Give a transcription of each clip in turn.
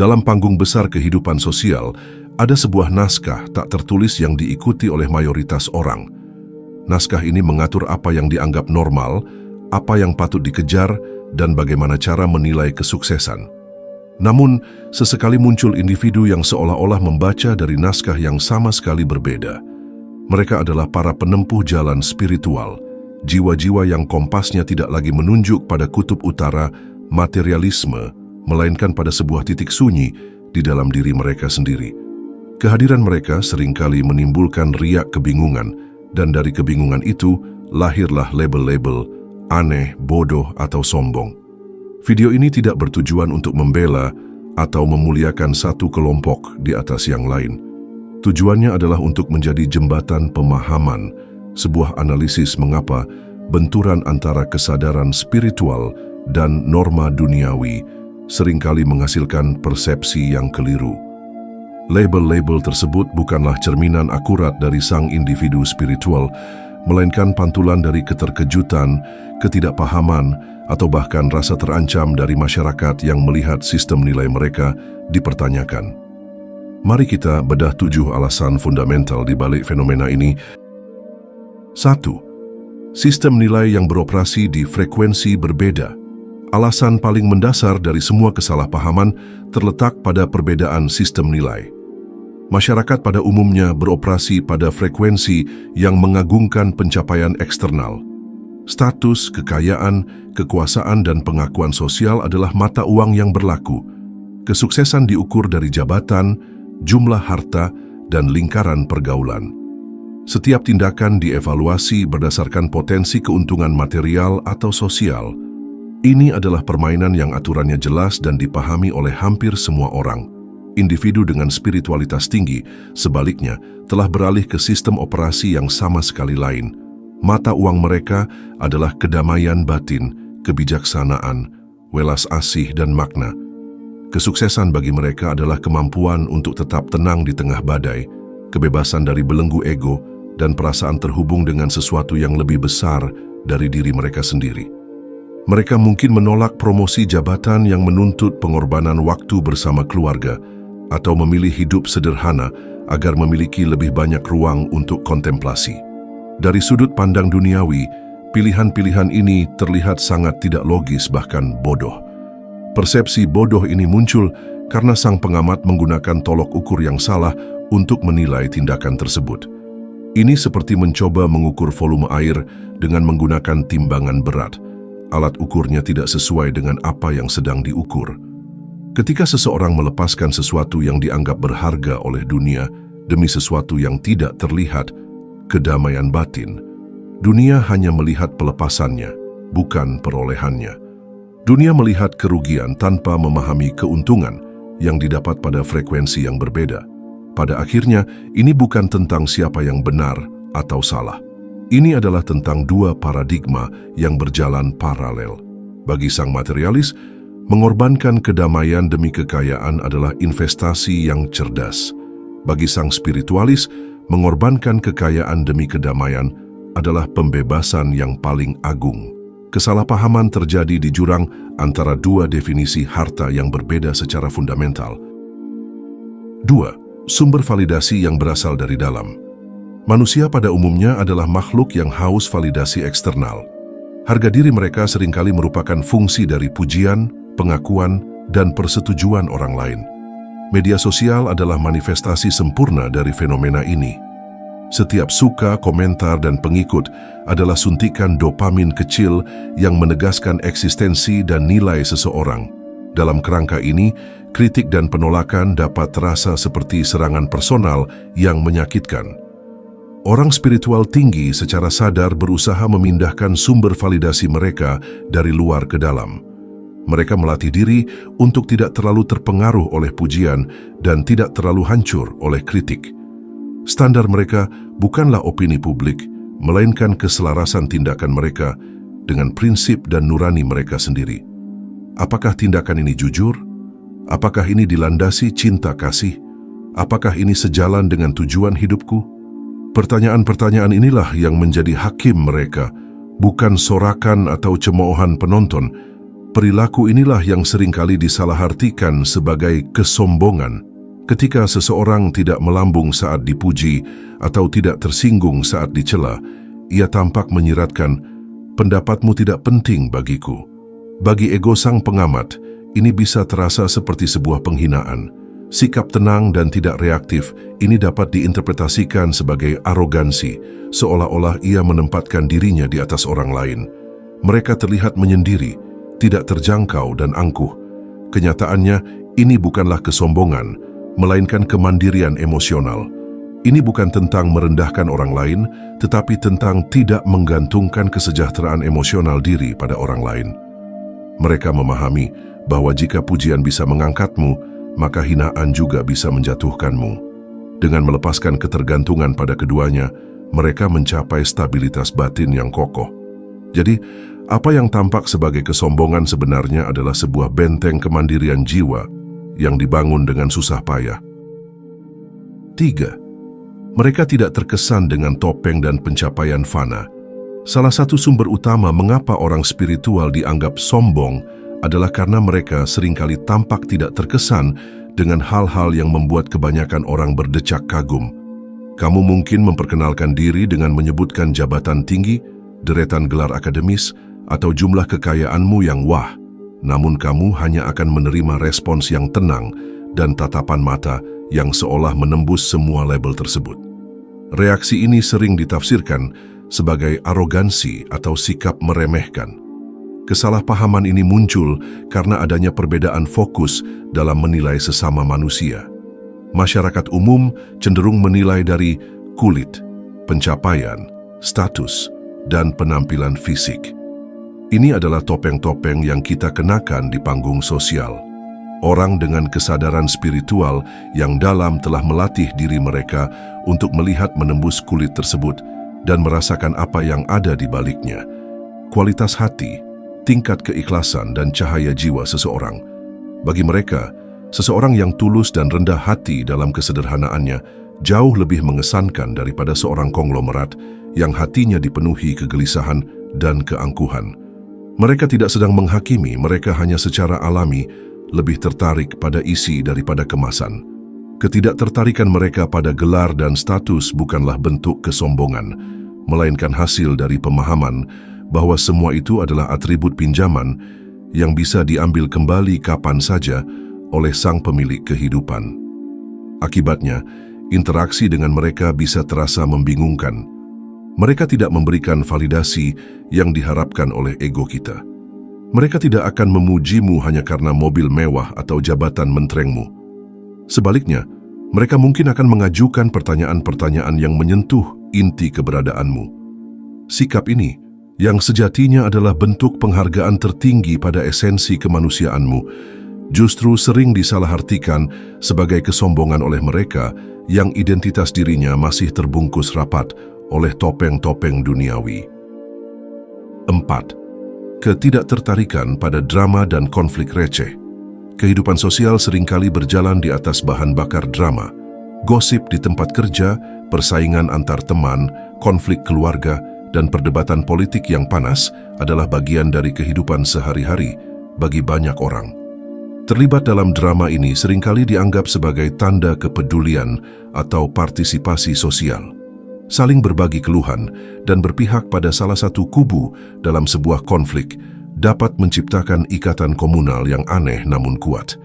Dalam panggung besar kehidupan sosial, ada sebuah naskah tak tertulis yang diikuti oleh mayoritas orang. Naskah ini mengatur apa yang dianggap normal, apa yang patut dikejar, dan bagaimana cara menilai kesuksesan. Namun, sesekali muncul individu yang seolah-olah membaca dari naskah yang sama sekali berbeda. Mereka adalah para penempuh jalan spiritual, jiwa-jiwa yang kompasnya tidak lagi menunjuk pada kutub utara, materialisme, melainkan pada sebuah titik sunyi di dalam diri mereka sendiri. Kehadiran mereka seringkali menimbulkan riak kebingungan, dan dari kebingungan itu lahirlah label-label aneh, bodoh, atau sombong. Video ini tidak bertujuan untuk membela atau memuliakan satu kelompok di atas yang lain. Tujuannya adalah untuk menjadi jembatan pemahaman, sebuah analisis mengapa benturan antara kesadaran spiritual dan norma duniawi seringkali menghasilkan persepsi yang keliru. Label-label tersebut bukanlah cerminan akurat dari sang individu spiritual, melainkan pantulan dari keterkejutan, ketidakpahaman, atau bahkan rasa terancam dari masyarakat yang melihat sistem nilai mereka dipertanyakan. Mari kita bedah 7 alasan fundamental di balik fenomena ini. 1. Sistem nilai yang beroperasi di frekuensi berbeda. Alasan paling mendasar dari semua kesalahpahaman terletak pada perbedaan sistem nilai. Masyarakat pada umumnya beroperasi pada frekuensi yang mengagungkan pencapaian eksternal. Status, kekayaan, kekuasaan, dan pengakuan sosial adalah mata uang yang berlaku. Kesuksesan diukur dari jabatan, jumlah harta, dan lingkaran pergaulan. Setiap tindakan dievaluasi berdasarkan potensi keuntungan material atau sosial. Ini adalah permainan yang aturannya jelas dan dipahami oleh hampir semua orang. Individu dengan spiritualitas tinggi, sebaliknya, telah beralih ke sistem operasi yang sama sekali lain. Mata uang mereka adalah kedamaian batin, kebijaksanaan, welas asih, dan makna. Kesuksesan bagi mereka adalah kemampuan untuk tetap tenang di tengah badai, kebebasan dari belenggu ego, dan perasaan terhubung dengan sesuatu yang lebih besar dari diri mereka sendiri. Mereka mungkin menolak promosi jabatan yang menuntut pengorbanan waktu bersama keluarga, atau memilih hidup sederhana agar memiliki lebih banyak ruang untuk kontemplasi. Dari sudut pandang duniawi, pilihan-pilihan ini terlihat sangat tidak logis, bahkan bodoh. Persepsi bodoh ini muncul karena sang pengamat menggunakan tolok ukur yang salah untuk menilai tindakan tersebut. Ini seperti mencoba mengukur volume air dengan menggunakan timbangan berat. Alat ukurnya tidak sesuai dengan apa yang sedang diukur. Ketika seseorang melepaskan sesuatu yang dianggap berharga oleh dunia demi sesuatu yang tidak terlihat, kedamaian batin, dunia hanya melihat pelepasannya, bukan perolehannya. Dunia melihat kerugian tanpa memahami keuntungan yang didapat pada frekuensi yang berbeda. Pada akhirnya, ini bukan tentang siapa yang benar atau salah. Ini adalah tentang dua paradigma yang berjalan paralel. Bagi sang materialis, mengorbankan kedamaian demi kekayaan adalah investasi yang cerdas. Bagi sang spiritualis, mengorbankan kekayaan demi kedamaian adalah pembebasan yang paling agung. Kesalahpahaman terjadi di jurang antara dua definisi harta yang berbeda secara fundamental. 2. Sumber validasi yang berasal dari dalam. Manusia pada umumnya adalah makhluk yang haus validasi eksternal. Harga diri mereka seringkali merupakan fungsi dari pujian, pengakuan, dan persetujuan orang lain. Media sosial adalah manifestasi sempurna dari fenomena ini. Setiap suka, komentar, dan pengikut adalah suntikan dopamin kecil yang menegaskan eksistensi dan nilai seseorang. Dalam kerangka ini, kritik dan penolakan dapat terasa seperti serangan personal yang menyakitkan. Orang spiritual tinggi secara sadar berusaha memindahkan sumber validasi mereka dari luar ke dalam. Mereka melatih diri untuk tidak terlalu terpengaruh oleh pujian dan tidak terlalu hancur oleh kritik. Standar mereka bukanlah opini publik, melainkan keselarasan tindakan mereka dengan prinsip dan nurani mereka sendiri. Apakah tindakan ini jujur? Apakah ini dilandasi cinta kasih? Apakah ini sejalan dengan tujuan hidupku? Pertanyaan-pertanyaan inilah yang menjadi hakim mereka, bukan sorakan atau cemoohan penonton, Perilaku inilah yang seringkali disalahartikan sebagai kesombongan ketika seseorang tidak melambung saat dipuji atau tidak tersinggung saat dicela. Ia tampak menyiratkan, "Pendapatmu tidak penting bagiku." Bagi ego sang pengamat, ini bisa terasa seperti sebuah penghinaan. Sikap tenang dan tidak reaktif ini dapat diinterpretasikan sebagai arogansi, seolah-olah ia menempatkan dirinya di atas orang lain. Mereka terlihat menyendiri, tidak terjangkau dan angkuh. Kenyataannya, ini bukanlah kesombongan, melainkan kemandirian emosional. Ini bukan tentang merendahkan orang lain, tetapi tentang tidak menggantungkan kesejahteraan emosional diri pada orang lain. Mereka memahami bahwa jika pujian bisa mengangkatmu, maka hinaan juga bisa menjatuhkanmu. Dengan melepaskan ketergantungan pada keduanya, mereka mencapai stabilitas batin yang kokoh. Jadi, apa yang tampak sebagai kesombongan sebenarnya adalah sebuah benteng kemandirian jiwa yang dibangun dengan susah payah. 3. Mereka tidak terkesan dengan topeng dan pencapaian fana. Salah satu sumber utama mengapa orang spiritual dianggap sombong adalah karena mereka seringkali tampak tidak terkesan dengan hal-hal yang membuat kebanyakan orang berdecak kagum. Kamu mungkin memperkenalkan diri dengan menyebutkan jabatan tinggi, deretan gelar akademis, atau jumlah kekayaanmu yang wah, namun kamu hanya akan menerima respons yang tenang dan tatapan mata yang seolah menembus semua label tersebut. Reaksi ini sering ditafsirkan sebagai arogansi atau sikap meremehkan. Kesalahpahaman ini muncul karena adanya perbedaan fokus dalam menilai sesama manusia. Masyarakat umum cenderung menilai dari kulit, pencapaian, status, dan penampilan fisik. Ini adalah topeng-topeng yang kita kenakan di panggung sosial. Orang dengan kesadaran spiritual yang dalam telah melatih diri mereka untuk melihat menembus kulit tersebut dan merasakan apa yang ada di baliknya. Kualitas hati, tingkat keikhlasan dan cahaya jiwa seseorang. Bagi mereka, seseorang yang tulus dan rendah hati dalam kesederhanaannya jauh lebih mengesankan daripada seorang konglomerat yang hatinya dipenuhi kegelisahan dan keangkuhan. Mereka tidak sedang menghakimi, mereka hanya secara alami lebih tertarik pada isi daripada kemasan. Ketidaktertarikan mereka pada gelar dan status bukanlah bentuk kesombongan, melainkan hasil dari pemahaman bahwa semua itu adalah atribut pinjaman yang bisa diambil kembali kapan saja oleh sang pemilik kehidupan. Akibatnya, interaksi dengan mereka bisa terasa membingungkan. Mereka tidak memberikan validasi yang diharapkan oleh ego kita. Mereka tidak akan memujimu hanya karena mobil mewah atau jabatan menterengmu. Sebaliknya, mereka mungkin akan mengajukan pertanyaan-pertanyaan yang menyentuh inti keberadaanmu. Sikap ini, yang sejatinya adalah bentuk penghargaan tertinggi pada esensi kemanusiaanmu, justru sering disalahartikan sebagai kesombongan oleh mereka yang identitas dirinya masih terbungkus rapat oleh topeng-topeng duniawi. 4. Ketidaktertarikan pada drama dan konflik receh. Kehidupan sosial seringkali berjalan di atas bahan bakar drama. Gosip di tempat kerja, persaingan antar teman, konflik keluarga, dan perdebatan politik yang panas adalah bagian dari kehidupan sehari-hari bagi banyak orang. Terlibat dalam drama ini seringkali dianggap sebagai tanda kepedulian atau partisipasi sosial. Saling berbagi keluhan dan berpihak pada salah satu kubu dalam sebuah konflik dapat menciptakan ikatan komunal yang aneh namun kuat.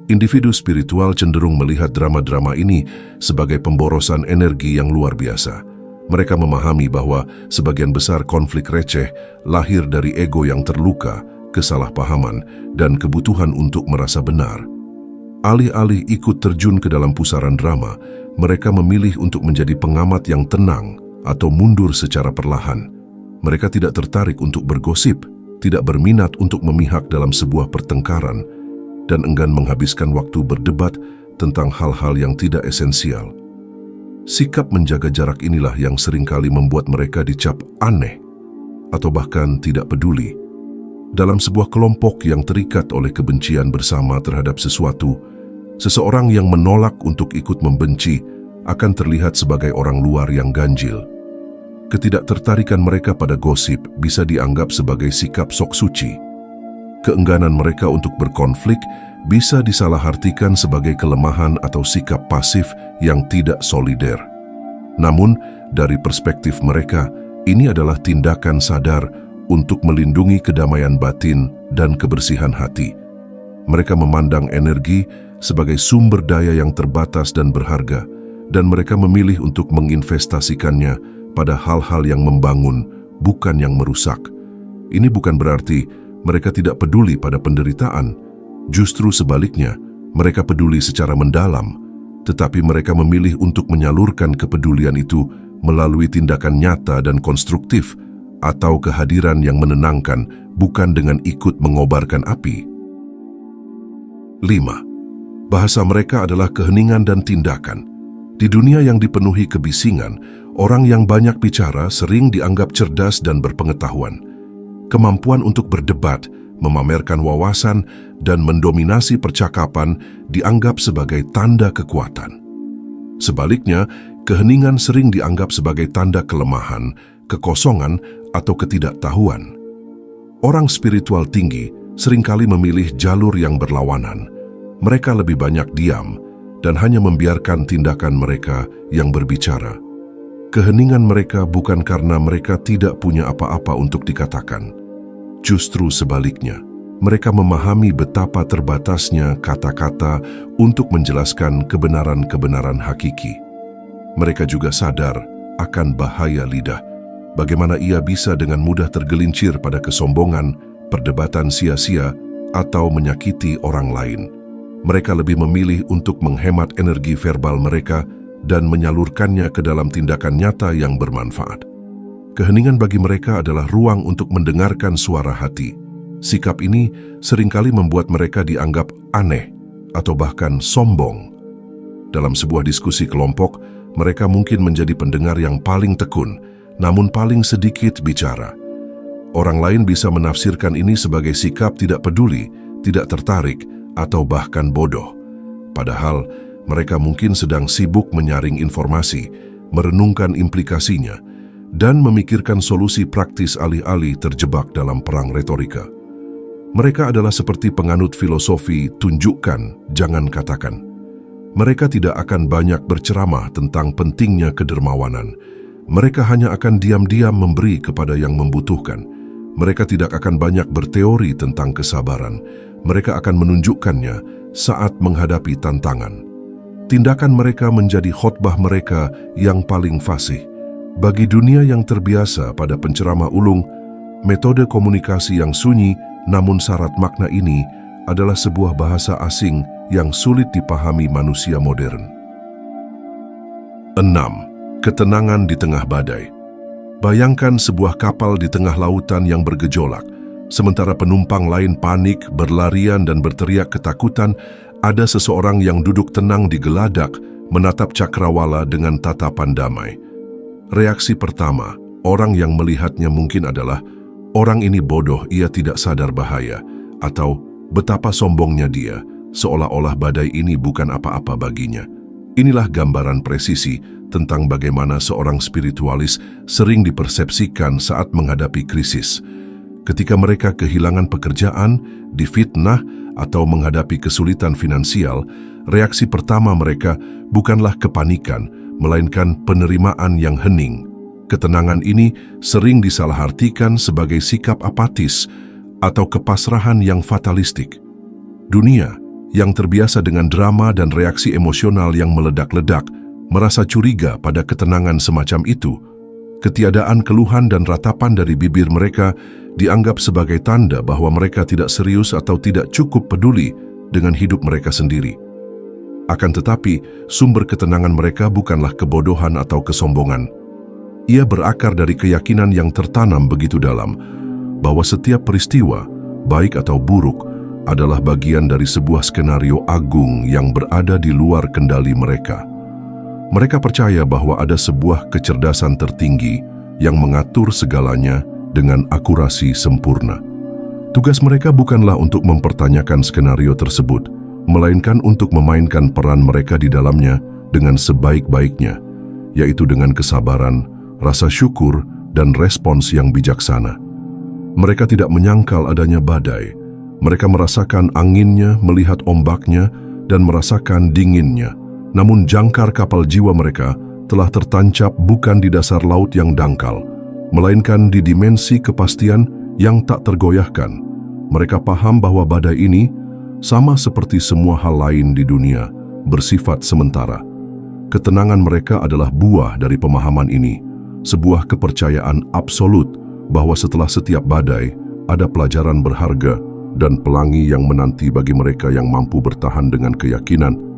Individu spiritual cenderung melihat drama-drama ini sebagai pemborosan energi yang luar biasa. Mereka memahami bahwa sebagian besar konflik receh lahir dari ego yang terluka, kesalahpahaman, dan kebutuhan untuk merasa benar. Alih-alih ikut terjun ke dalam pusaran drama, mereka memilih untuk menjadi pengamat yang tenang atau mundur secara perlahan. Mereka tidak tertarik untuk bergosip, tidak berminat untuk memihak dalam sebuah pertengkaran, dan enggan menghabiskan waktu berdebat tentang hal-hal yang tidak esensial. Sikap menjaga jarak inilah yang seringkali membuat mereka dicap aneh atau bahkan tidak peduli. Dalam sebuah kelompok yang terikat oleh kebencian bersama terhadap sesuatu, seseorang yang menolak untuk ikut membenci akan terlihat sebagai orang luar yang ganjil. Ketidaktertarikan mereka pada gosip bisa dianggap sebagai sikap sok suci. keengganan mereka untuk berkonflik bisa disalahartikan sebagai kelemahan atau sikap pasif yang tidak solider. Namun, dari perspektif mereka, ini adalah tindakan sadar untuk melindungi kedamaian batin dan kebersihan hati. Mereka memandang energi sebagai sumber daya yang terbatas dan berharga, dan mereka memilih untuk menginvestasikannya pada hal-hal yang membangun, bukan yang merusak. Ini bukan berarti mereka tidak peduli pada penderitaan. Justru sebaliknya, mereka peduli secara mendalam, tetapi mereka memilih untuk menyalurkan kepedulian itu melalui tindakan nyata dan konstruktif, atau kehadiran yang menenangkan, bukan dengan ikut mengobarkan api. 5. Bahasa mereka adalah keheningan dan tindakan. Di dunia yang dipenuhi kebisingan, orang yang banyak bicara sering dianggap cerdas dan berpengetahuan. Kemampuan untuk berdebat, memamerkan wawasan, dan mendominasi percakapan dianggap sebagai tanda kekuatan. Sebaliknya, keheningan sering dianggap sebagai tanda kelemahan, kekosongan, atau ketidaktahuan. Orang spiritual tinggi seringkali memilih jalur yang berlawanan. Mereka lebih banyak diam dan hanya membiarkan tindakan mereka yang berbicara. Keheningan mereka bukan karena mereka tidak punya apa-apa untuk dikatakan. Justru sebaliknya, mereka memahami betapa terbatasnya kata-kata untuk menjelaskan kebenaran-kebenaran hakiki. Mereka juga sadar akan bahaya lidah, bagaimana ia bisa dengan mudah tergelincir pada kesombongan, perdebatan sia-sia, atau menyakiti orang lain. Mereka lebih memilih untuk menghemat energi verbal mereka dan menyalurkannya ke dalam tindakan nyata yang bermanfaat. Keheningan bagi mereka adalah ruang untuk mendengarkan suara hati. Sikap ini seringkali membuat mereka dianggap aneh atau bahkan sombong. Dalam sebuah diskusi kelompok, mereka mungkin menjadi pendengar yang paling tekun, namun paling sedikit bicara. Orang lain bisa menafsirkan ini sebagai sikap tidak peduli, tidak tertarik, atau bahkan bodoh. Padahal, mereka mungkin sedang sibuk menyaring informasi, merenungkan implikasinya, dan memikirkan solusi praktis alih-alih terjebak dalam perang retorika. Mereka adalah seperti penganut filosofi tunjukkan, jangan katakan. Mereka tidak akan banyak berceramah tentang pentingnya kedermawanan. Mereka hanya akan diam-diam memberi kepada yang membutuhkan. Mereka tidak akan banyak berteori tentang kesabaran. Mereka akan menunjukkannya saat menghadapi tantangan. Tindakan mereka menjadi khotbah mereka yang paling fasih. Bagi dunia yang terbiasa pada penceramah ulung, metode komunikasi yang sunyi namun syarat makna ini adalah sebuah bahasa asing yang sulit dipahami manusia modern. 6. Ketenangan di tengah badai. Bayangkan sebuah kapal di tengah lautan yang bergejolak. Sementara penumpang lain panik, berlarian dan berteriak ketakutan, ada seseorang yang duduk tenang di geladak, menatap cakrawala dengan tatapan damai. Reaksi pertama, orang yang melihatnya mungkin adalah, orang ini bodoh, ia tidak sadar bahaya, atau betapa sombongnya dia, seolah-olah badai ini bukan apa-apa baginya. Inilah gambaran presisi tentang bagaimana seorang spiritualis sering dipersepsikan saat menghadapi krisis. Ketika mereka kehilangan pekerjaan, difitnah, atau menghadapi kesulitan finansial, reaksi pertama mereka bukanlah kepanikan, melainkan penerimaan yang hening. Ketenangan ini sering disalahartikan sebagai sikap apatis atau kepasrahan yang fatalistik. Dunia yang terbiasa dengan drama dan reaksi emosional yang meledak-ledak merasa curiga pada ketenangan semacam itu. Ketiadaan keluhan dan ratapan dari bibir mereka dianggap sebagai tanda bahwa mereka tidak serius atau tidak cukup peduli dengan hidup mereka sendiri. Akan tetapi, sumber ketenangan mereka bukanlah kebodohan atau kesombongan. Ia berakar dari keyakinan yang tertanam begitu dalam, bahwa setiap peristiwa, baik atau buruk, adalah bagian dari sebuah skenario agung yang berada di luar kendali mereka. Mereka percaya bahwa ada sebuah kecerdasan tertinggi yang mengatur segalanya dengan akurasi sempurna. Tugas mereka bukanlah untuk mempertanyakan skenario tersebut, melainkan untuk memainkan peran mereka di dalamnya dengan sebaik-baiknya, yaitu dengan kesabaran, rasa syukur, dan respons yang bijaksana. Mereka tidak menyangkal adanya badai. Mereka merasakan anginnya, melihat ombaknya, dan merasakan dinginnya. Namun jangkar kapal jiwa mereka telah tertancap bukan di dasar laut yang dangkal, melainkan di dimensi kepastian yang tak tergoyahkan. Mereka paham bahwa badai ini, sama seperti semua hal lain di dunia, bersifat sementara. Ketenangan mereka adalah buah dari pemahaman ini, sebuah kepercayaan absolut bahwa setelah setiap badai, ada pelajaran berharga dan pelangi yang menanti bagi mereka yang mampu bertahan dengan keyakinan